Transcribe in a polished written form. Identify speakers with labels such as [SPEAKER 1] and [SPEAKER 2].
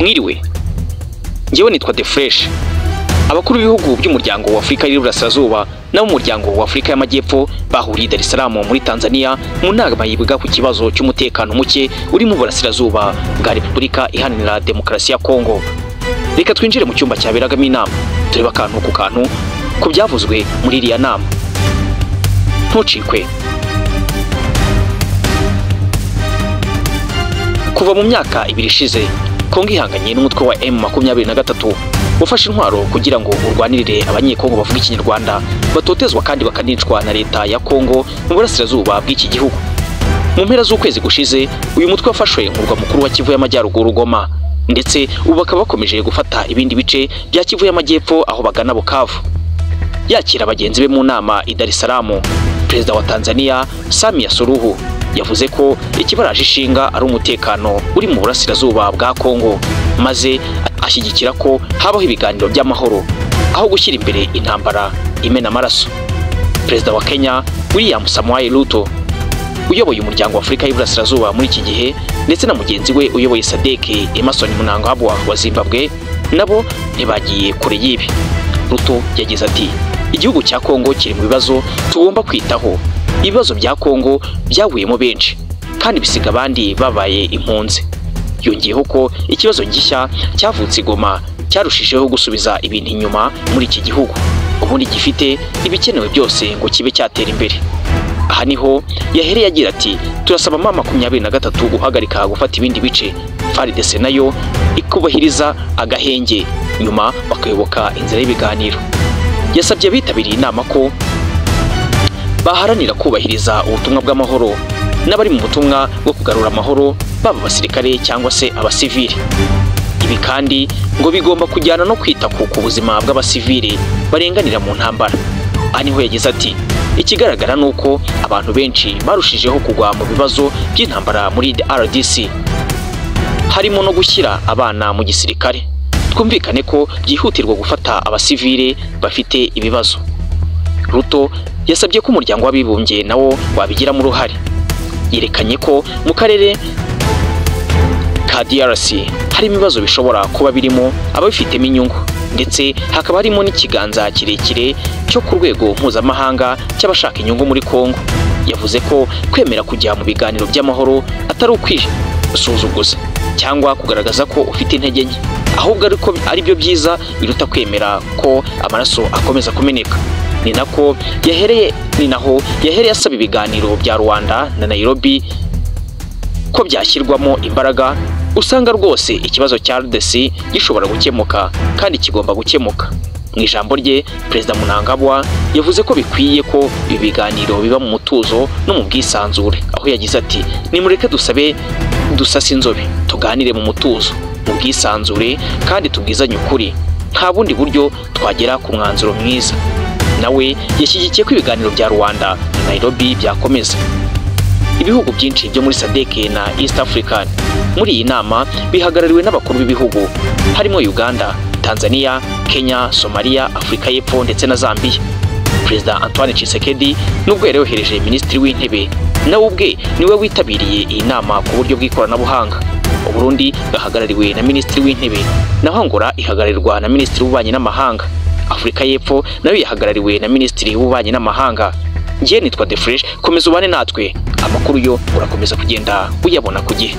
[SPEAKER 1] Mwiriwe, njyewe nitwa The Fresh. Abakuru b'ibihugu by'umuryango wa Afrika y'Iburasirazuba n'abo muryango wa Afrika y'Amajyepfo bahuriye Dar es Salaam muri Tanzania mu nama yibuga ku kibazo cy'umutekano muke uri mu burasirazuba bwa Repubulika Iharanira Demokarasi ya Kongo. Reka twinjire mu cyumba cyaberagamo inama tureba akantu ku kantu ku byavuzwe muri iriya nama. Ntucikwe. Kuva mu myaka ibiri ishize, Kongo ihanganye n'umutwe wa M23 ufashe intwaro kugira ngo urwanirire abanyekongo bavuga ikinyarwanda batotezwa kandi bakanicwa na leta ya Kongo mu burasirazuba bw'iki gihugu. Mu mpera z'ukwezi gushize, uyu mutwe wafashwe mu murwa mukuru wa Kivu y'Amajyaruguru Goma, ndetse ubu bakaba bakomeje gufata ibindi bice bya Kivu y'Amajyepfo aho bagana Bukavu. Yakira abagenzi be mu nama i Dar es Salaam, Perezida wa Tanzania Samia Suluhu yavuze ko ikibaraje ishinga ari umutekano uri mu burasirazuba bwa Kongo, maze ashyigikira ko habaho ibiganiro by'amahoro aho gushyira imbere intambara imena amaraso. Perezida wa Kenya William Samoei Ruto uyoboye umuryango wa Afrika y'Iburasirazuba muri iki gihe, ndetse na mugenzi we uyoboye SADC Emmerson Mnangagwa wa Zimbabwe, nabo ntibagiye kure y'ibi. Ruto yagize ati, igihugu cya Kongo kiri mu bibazo tugomba kwitaho. Ibibazo bya Kongo byaguyemo benshi kandi bisiga abandi babaye impunzi. Yongeyeho ko ikibazo gishya cyavutse Goma cyarushijeho gusubiza ibintu inyuma muri iki gihugu, ubundi gifite ibikenewe byose ngo kibe cyatera imbere. Aha niho yahereye agira ati, turasaba M23 guhagarika gufata ibindi bice, FARDC nayo ikubahiriza agahenge, nyuma bakayoboka inzira y'ibiganiro. Yasabye abitabiriye inama ko baharanira kubahiriza ubutumwa bw'amahoro n'abari mu butumwa bwo kugarura amahoro, baba abasirikare cyangwa se abasivili. Ibi kandi ngo bigomba kujyana no kwita ku buzima bw'abasivili barenganira mu ntambara. Aha niho yagize ati, ikigaragara ni uko abantu benshi barushijeho kugwa mu bibazo by'intambara muri RDC, harimo no gushyira abana mu gisirikare. Twumvikane ko byihutirwa gufata abasivili bafite ibibazo. Ruto yasabye ko umuryango w'abibumbye nawo wabigiramo uruhare. Yerekanye ko mu karere ka DRC hari ibibazo bishobora kuba birimo ababifitemo inyungu, ndetse hakaba harimo n'ikiganza kirekire cyo ku rwego mpuzamahanga cy'abashaka inyungu muri Kongo. Yavuze ko kwemera kujya mu biganiro by'amahoro atari ukwisuzuguza cyangwa kugaragaza ko ufite intege nke, ahubwo ari byo byiza biruta kwemera ko amaraso akomeza kumeneka. Ni naho yahereye asaba ibiganiro bya Rwanda na Nairobi ko byashyirwamo imbaraga. Usanga rwose ikibazo cya RDC gishobora gukemuka kandi kigomba gukemuka. Mu ijambo rye, Perezida Mnangagwa yavuze ko bikwiye ko ibi biganiro biba mu mutuzo no mu bwisanzure, aho yagize ati, nimureke dusase inzobe, tuganire mu mutuzo, mu bwisanzure kandi tubwizanye ukuri. Nta bundi buryo twagera ku mwanzuro mwiza. Nawe yashyigikiye ko ibiganiro bya Rwanda na Nairobi byakomeza. Ibihugu byinshi byo muri SADC na East African muri iyi nama bihagarariwe n'abakuru b'ibihugu harimo Uganda, Tanzania, Kenya, Somalia, Afrika y'Epfo ndetse na Zambia. Perezida Antoine Tshisekedi nubwo yari yohereje Minisitiri w'Intebe, nawe ubwe niwe witabiriye iyi nama ku buryo bw'ikoranabuhanga. Burundi gahagarariwe na Minisitiri w'Intebe, naho Angola ihagararirwa na Minisitiri w'Ububanyi n'Amahanga. Afrika y'Epfo nayo yahagarariwe na Minisitiri w'Ububanyi n'Amahanga. Njye nitwa The Fresh, komeza ubane natwe, amakuru yo urakomeza kugenda uyabona ku gihe.